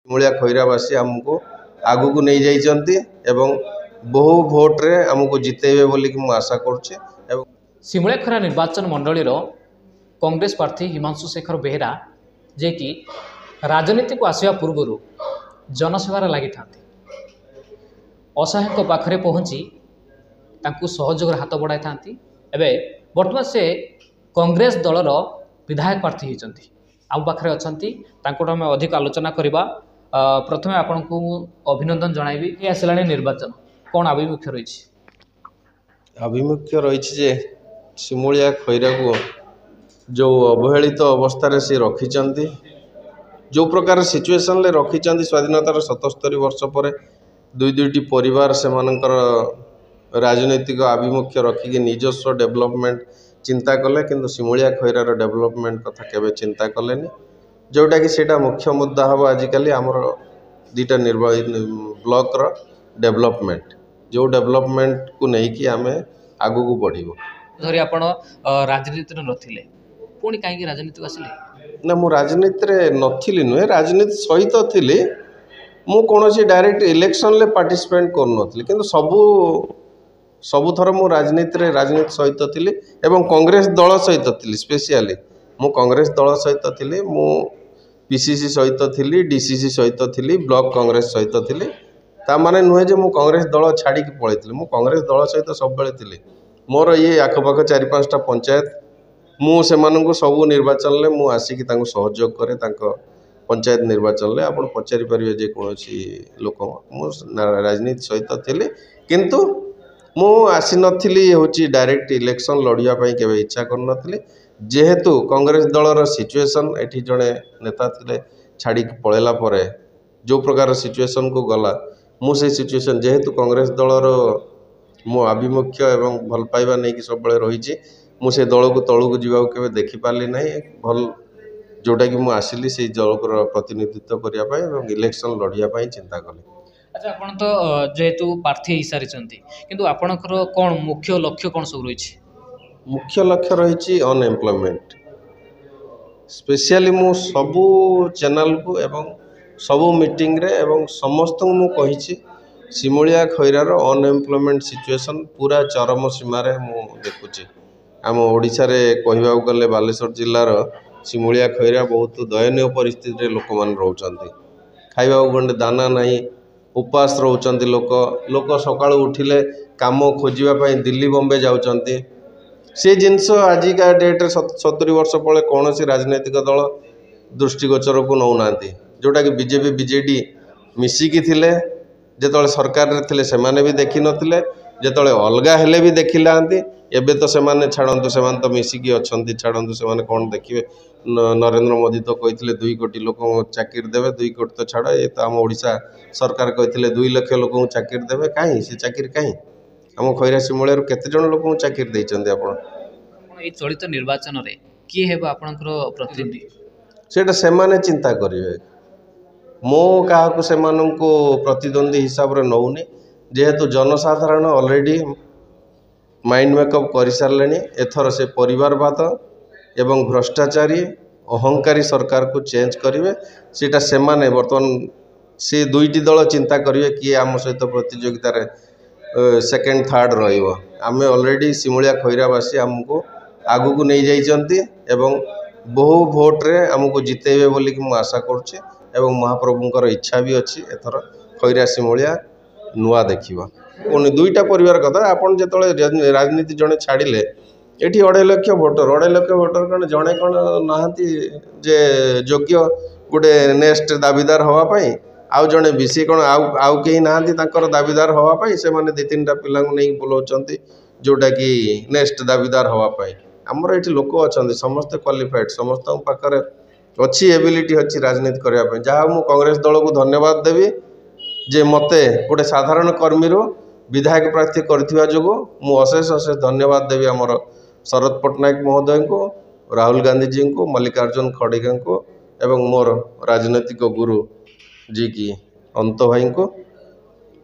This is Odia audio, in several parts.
ଶିମୁଳିଆ ଖଇରାବାସୀ ଆମକୁ ଆଗକୁ ନେଇ ଯାଇଛନ୍ତି ଏବଂ ବହୁ ଭୋଟ୍ରେ ଆମକୁ ଜିତେଇବେ ବୋଲିକି ମୁଁ ଆଶା କରୁଛି। ଏବଂ ଶିମୁଳିଆ ଖଇରା ନିର୍ବାଚନ ମଣ୍ଡଳୀର କଂଗ୍ରେସ ପ୍ରାର୍ଥୀ ହିମାଂଶୁ ଶେଖର ବେହେରା ଯିଏକି ରାଜନୀତିକୁ ଆସିବା ପୂର୍ବରୁ ଜନସେବାରେ ଲାଗିଥାନ୍ତି, ଅସହାୟଙ୍କ ପାଖରେ ପହଞ୍ଚି ତାଙ୍କୁ ସହଯୋଗର ହାତ ବଢ଼ାଇଥାନ୍ତି। ଏବେ ବର୍ତ୍ତମାନ ସେ କଂଗ୍ରେସ ଦଳର ବିଧାୟକ ପ୍ରାର୍ଥୀ ହୋଇଛନ୍ତି, ଆମ ପାଖରେ ଅଛନ୍ତି, ତାଙ୍କଠୁ ଆମେ ଅଧିକ ଆଲୋଚନା କରିବା। ପ୍ରଥମେ ଆପଣଙ୍କୁ ମୁଁ ଅଭିନନ୍ଦନ ଜଣାଇବି। ଏ ଆସିଲାଣି ନିର୍ବାଚନ, କ'ଣ ଆଭିମୁଖ୍ୟ ରହିଛି? ଆଭିମୁଖ୍ୟ ରହିଛି ଯେ ଶିମୁଳିଆ ଖଇରାକୁ ଯେଉଁ ଅବହେଳିତ ଅବସ୍ଥାରେ ସେ ରଖିଛନ୍ତି, ଯେଉଁ ପ୍ରକାର ସିଚୁଏସନ୍ରେ ରଖିଛନ୍ତି, ସ୍ୱାଧୀନତାର 77 ବର୍ଷ ପରେ ଦୁଇଟି ପରିବାର ସେମାନଙ୍କର ରାଜନୈତିକ ଆଭିମୁଖ୍ୟ ରଖିକି ନିଜସ୍ୱ ଡେଭଲପମେଣ୍ଟ ଚିନ୍ତା କଲେ, କିନ୍ତୁ ଶିମୁଳିଆ ଖଇରାର ଡେଭଲପମେଣ୍ଟ କଥା କେବେ ଚିନ୍ତା କଲେନି, ଯେଉଁଟାକି ସେଇଟା ମୁଖ୍ୟ ମୁଦ୍ଦା ହେବ ଆଜିକାଲି ଆମର ଦୁଇଟା ବ୍ଲକର ଡେଭଲପମେଣ୍ଟ, ଯେଉଁ ଡେଭଲପମେଣ୍ଟକୁ ନେଇକି ଆମେ ଆଗକୁ ବଢ଼ିବୁ। ଧରି ଆପଣ ରାଜନୀତିରେ ନଥିଲେ, ପୁଣି କାହିଁକି ରାଜନୀତିକୁ ଆସିଲେ? ନା, ମୁଁ ରାଜନୀତିରେ ନଥିଲି ନୁହେଁ, ରାଜନୀତି ସହିତ ଥିଲି। ମୁଁ କୌଣସି ଡାଇରେକ୍ଟ ଇଲେକ୍ସନରେ ପାର୍ଟିସିପେଟ୍ କରୁନଥିଲି, କିନ୍ତୁ ସବୁଥର ମୁଁ ରାଜନୀତି ସହିତ ଥିଲି ଏବଂ କଂଗ୍ରେସ ଦଳ ସହିତ ଥିଲି। ସ୍ପେସିଆଲି ମୁଁ କଂଗ୍ରେସ ଦଳ ସହିତ ଥିଲି, ମୁଁ ପିସିସି ସହିତ ଥିଲି, ଡିସିସି ସହିତ ଥିଲି, ବ୍ଲକ କଂଗ୍ରେସ ସହିତ ଥିଲି। ତାମାନେ ନୁହେଁ ଯେ ମୁଁ କଂଗ୍ରେସ ଦଳ ଛାଡ଼ିକି ପଳେଇଥିଲି, ମୁଁ କଂଗ୍ରେସ ଦଳ ସହିତ ସବୁବେଳେ ଥିଲି। ମୋର ଆଖପାଖ 4-5ଟା ପଞ୍ଚାୟତ, ମୁଁ ସେମାନଙ୍କୁ ସବୁ ନିର୍ବାଚନରେ ମୁଁ ଆସିକି ତାଙ୍କୁ ସହଯୋଗ କରେ। ତାଙ୍କ ପଞ୍ଚାୟତ ନିର୍ବାଚନରେ ଆପଣ ପଚାରିପାରିବେ ଯେକୌଣସି ଲୋକ, ମୁଁ ରାଜନୀତି ସହିତ ଥିଲି, କିନ୍ତୁ ମୁଁ ଆସିନଥିଲି ଡାଇରେକ୍ଟ ଇଲେକ୍ସନ୍ ଲଢ଼ିବା ପାଇଁ କେବେ ଇଚ୍ଛା କରୁନଥିଲି। ଯେହେତୁ କଂଗ୍ରେସ ଦଳର ସିଚୁଏସନ୍, ଏଠି ଜଣେ ନେତା ଥିଲେ ଛାଡ଼ିକି ପଳେଇଲା ପରେ ଯେଉଁ ପ୍ରକାର ସିଚୁଏସନ୍କୁ ଗଲା, ମୁଁ ସେଇ ସିଚୁଏସନ୍ ଯେହେତୁ କଂଗ୍ରେସ ଦଳର ମୋ ଆଭିମୁଖ୍ୟ ଏବଂ ଭଲ ପାଇବା ନେଇକି ସବୁବେଳେ ରହିଛି, ମୁଁ ସେ ଦଳକୁ ତଳକୁ ଯିବାକୁ କେବେ ଦେଖିପାରିଲି ନାହିଁ। ଯେଉଁଟାକି ମୁଁ ଆସିଲି ସେଇ ଦଳର ପ୍ରତିନିଧିତ୍ୱ କରିବା ପାଇଁ ଏବଂ ଇଲେକ୍ସନ୍ ଲଢ଼ିବା ପାଇଁ ଚିନ୍ତା କଲି। ଆଚ୍ଛା, ଆପଣ ତ ଯେହେତୁ ପ୍ରାର୍ଥୀ ହେଇସାରିଛନ୍ତି, କିନ୍ତୁ ଆପଣଙ୍କର କ'ଣ ମୁଖ୍ୟ ଲକ୍ଷ୍ୟ କ'ଣ ସବୁ ରହିଛି? ମୁଖ୍ୟ ଲକ୍ଷ୍ୟ ରହିଛି ଅନଏମ୍ପ୍ଲୟମେଣ୍ଟ। ସ୍ପେସିଆଲି ମୁଁ ସବୁ ଚ୍ୟାନେଲକୁ ଏବଂ ସବୁ ମିଟିଂରେ ଏବଂ ସମସ୍ତଙ୍କୁ ମୁଁ କହିଛି, ଶିମୁଳିଆ ଖଇରାର ଅନଏମ୍ପ୍ଲୟମେଣ୍ଟ ସିଚୁଏସନ୍ ପୁରା ଚରମ ସୀମାରେ ମୁଁ ଦେଖୁଛି। ଆମ ଓଡ଼ିଶାରେ କହିବାକୁ ଗଲେ ବାଲେଶ୍ୱର ଜିଲ୍ଲାର ଶିମୁଳିଆ ଖଇରା ବହୁତ ଦୟନୀୟ ପରିସ୍ଥିତିରେ ଲୋକମାନେ ରହୁଛନ୍ତି। ଖାଇବାକୁ ଗଣ୍ଡେ ଦାନା ନାହିଁ, ଉପାସ ରହୁଛନ୍ତି ଲୋକ ସକାଳୁ ଉଠିଲେ କାମ ଖୋଜିବା ପାଇଁ ଦିଲ୍ଲୀ ବମ୍ବେ ଯାଉଛନ୍ତି। ସେ ଜିନିଷ ଆଜିକା ଡେଟ୍ରେ 70 ବର୍ଷ ପରେ କୌଣସି ରାଜନୈତିକ ଦଳ ଦୃଷ୍ଟିଗୋଚରକୁ ନେଉନାହାନ୍ତି। ଯେଉଁଟାକି ବିଜେପି ବିଜେଡ଼ି ମିଶିକି ଥିଲେ, ଯେତେବେଳେ ସରକାରରେ ଥିଲେ ସେମାନେ ବି ଦେଖିନଥିଲେ, ଯେତେବେଳେ ଅଲଗା ହେଲେ ବି ଦେଖିନାହାନ୍ତି। ଏବେ ତ ସେମାନେ ଛାଡ଼ନ୍ତୁ, ସେମାନେ ତ ମିଶିକି ଅଛନ୍ତି, ଛାଡ଼ନ୍ତୁ, ସେମାନେ କ'ଣ ଦେଖିବେ। ନରେନ୍ଦ୍ର ମୋଦି ତ କହିଥିଲେ 2 କୋଟି ଲୋକଙ୍କୁ ଚାକିରି ଦେବେ। 2 କୋଟି ତ ଛାଡ଼, ଏ ତ ଆମ ଓଡ଼ିଶା ସରକାର କହିଥିଲେ 2 ଲକ୍ଷ ଲୋକଙ୍କୁ ଚାକିରି ଦେବେ। କାହିଁ ସେ ଚାକିରି କାହିଁ? ଆମ ଖଇରା ଶିମୁଳିଆରୁ କେତେ ଜଣ ଲୋକଙ୍କୁ ଚାକିରି ଦେଇଛନ୍ତି ଆପଣ? ଏଇ ଚଳିତ ନିର୍ବାଚନରେ କିଏ ହେବ ଆପଣଙ୍କର ପ୍ରତିଦ୍ୱନ୍ଦ୍ୱୀ? ସେଇଟା ସେମାନେ ଚିନ୍ତା କରିବେ। ମୁଁ କାହାକୁ ସେମାନଙ୍କୁ ପ୍ରତିଦ୍ୱନ୍ଦ୍ୱୀ ହିସାବରେ ନେଉନି, ଯେହେତୁ ଜନସାଧାରଣ ଅଲରେଡ଼ି ମାଇଣ୍ଡ ମେକଅପ୍ କରିସାରିଲେଣି। ଏଥର ସେ ପରିବାରବାଦ ଏବଂ ଭ୍ରଷ୍ଟାଚାରୀ ଅହଙ୍କାରୀ ସରକାରକୁ ଚେଞ୍ଜ କରିବେ। ସେଇଟା ସେମାନେ ବର୍ତ୍ତମାନ ସେ 2ଟି ଦଳ ଚିନ୍ତା କରିବେ କିଏ ଆମ ସହିତ ପ୍ରତିଯୋଗିତାରେ ସେକେଣ୍ଡ ଥାର୍ଡ଼ ରହିବ। ଆମେ ଅଲରେଡ଼ି ଶିମୁଳିଆ ଖଇରାବାସୀ ଆମକୁ ଆଗକୁ ନେଇଯାଇଛନ୍ତି ଏବଂ ବହୁ ଭୋଟ୍ରେ ଆମକୁ ଜିତେଇବେ ବୋଲିକି ମୁଁ ଆଶା କରୁଛି ଏବଂ ମହାପ୍ରଭୁଙ୍କର ଇଚ୍ଛା ବି ଅଛି ଏଥର ଖଇରା ଶିମୁଳିଆ ନୂଆ ଦେଖିବ। 2ଟା ପରିବାର କଥା, ଆପଣ ଯେତେବେଳେ ରାଜନୀତି ଜଣେ ଛାଡ଼ିଲେ, ଏଠି 2.5 ଲକ୍ଷ ଭୋଟର, 2.5 ଲକ୍ଷ ଭୋଟର କ'ଣ ଜଣେ କ'ଣ ନାହାନ୍ତି ଯେ ଯୋଗ୍ୟ ଗୋଟେ ନେକ୍ସଟ ଦାବିଦାର ହେବା ପାଇଁ? ଆଉ ଜଣେ ବେଶୀ କ'ଣ ଆଉ କେହି ନାହାନ୍ତି ତାଙ୍କର ଦାବିଦାର ହେବା ପାଇଁ? ସେମାନେ 2-3ଟା ପିଲାଙ୍କୁ ନେଇକି ବୁଲାଉଛନ୍ତି ଯେଉଁଟାକି ନେକ୍ସଟ ଦାବିଦାର ହେବା ପାଇଁ। ଆମର ଏଠି ଲୋକ ଅଛନ୍ତି, ସମସ୍ତେ କ୍ୱାଲିଫାଏଡ଼, ସମସ୍ତଙ୍କ ପାଖରେ ଅଛି, ଏବିଲିଟି ଅଛି ରାଜନୀତି କରିବା ପାଇଁ। ଯାହା ମୁଁ କଂଗ୍ରେସ ଦଳକୁ ଧନ୍ୟବାଦ ଦେବି ଯେ ମୋତେ ଗୋଟେ ସାଧାରଣ କର୍ମୀରୁ ବିଧାୟକ ପ୍ରାର୍ଥୀ କରିଥିବା ଯୋଗୁଁ ମୁଁ ଅଶେଷ ଧନ୍ୟବାଦ ଦେବି ଆମର ଶରଦ ପଟ୍ଟନାୟକ ମହୋଦୟଙ୍କୁ, ରାହୁଲ ଗାନ୍ଧୀଜୀଙ୍କୁ, ମଲ୍ଲିକାର୍ଜୁନ ଖଡ଼ଗେଙ୍କୁ ଏବଂ ମୋର ରାଜନୈତିକ ଗୁରୁ ଯିଏକି ଅନ୍ତ ଭାଇଙ୍କୁ।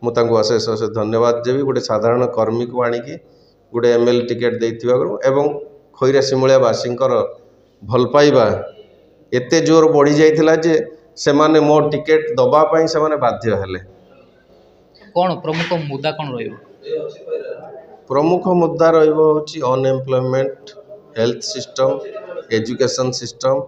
ମୁଁ ତାଙ୍କୁ ଅଶେଷ ଧନ୍ୟବାଦ ଦେବି ଗୋଟେ ସାଧାରଣ କର୍ମୀକୁ ଆଣିକି ଗୋଟେ MLA ଟିକେଟ୍ ଦେଇଥିବାରୁ ଏବଂ ଖଇରା ଶିମୁଳିଆ ବାସୀଙ୍କର ଭଲ ପାଇବା ଏତେ ଜୋର ବଢ଼ି ଯାଇଥିଲା ଯେ सेमाने मो टिकेट दबा पाई सेमाने बाध्य हेले। कौन प्रमुख मुद्दा कौन रहिबो? प्रमुख मुद्दा रहिबो होची unemployment, health system, education system,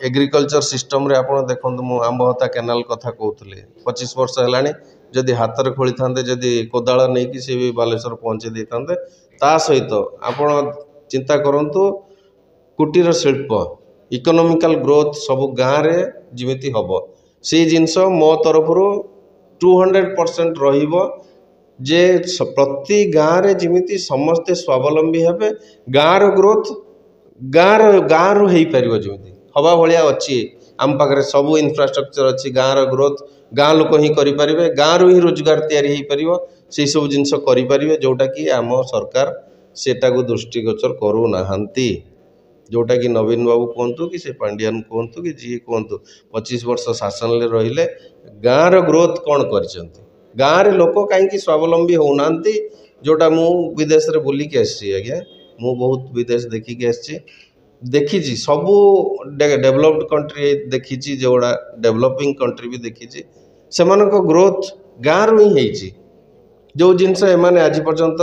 agriculture system रे आपण देखंतु मु आंबहता केनाल कथा कहूतले 25 वर्ष हेलानी जदि हाथ रे खोली थांदे जदि कोदाळ नै कि से भी बालेश्वर पहुंचे दै थांदे। ता सहित आपण चिंता करंतु कुटीर शिल्प इकोनॉमिकल ग्रोथ सब गाँव रे जिमिति हबो से जिनस मो तरफ 200% रहिबो जे प्रति गाँव रे जिमिति समस्ते स्वावलंबी हेबे। गाँव ग्रोथ गाँव रो हेई परिबो जिमिति हवा भलिया अछि आम पाखरे सब इंफ्रास्ट्रक्चर अछि। गाँव ग्रोथ गाँ लोक ही करि परिबे, गाँव ही रोजगार तैयारी हेई परिबो, से सब जिनस करि परिबे जोटा कि आम सरकार सेटा को दृष्टिगोचर करू नाहंती। जोटा कि नवीन बाबू कहतु कि से पांडियान कहतु कि जी कहतु 25 वर्ष शासन ले रहिले गाँव ग्रोथ कौन करछंती, गाँव रे लोक कहीं स्वावलंबी होउनांती। जोटा मु विदेश रे बुली के आसी आज्ञा मु बहुत विदेश देखी के आसी देखी सबू डेवलप्ड कंट्री देखी जोड़ा डेवलपिंग कंट्री भी देखी सेमानक ग्रोथ गाँव ही होईची। जो जिनस एमाने आज पर्यंत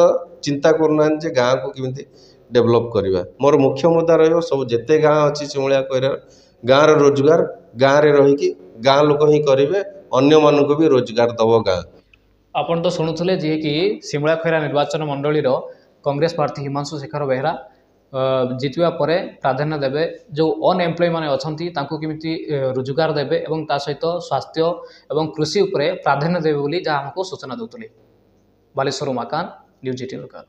चिंता करना जे गाँव को किमिति डेवलप करवा। मोर मुख्य मुद्दा रहिबो सब जेते गाँव अछि सिमुलिया कोइरा गाँव रोजगार गाँव रे रही कि गाँव लोक ही करेंगे, अन्य मानक भी रोजगार दब गाँव। आपण तो शुणुले जी कि सिमुला खैरा निर्वाचन मंडली कांग्रेस प्रार्थी हिमांशु शेखर बेहरा जितवा पर प्राधान्य देवे जो अनएम्प्लॉय माने अछंती तांको केमिति रोजगार देवे एवं ता सहित स्वास्थ्य एवं कृषि उपरे प्राधान्य देवे बोली जहाँ हमको सूचना दउतले। Baleshwar Umakant, News 18 local.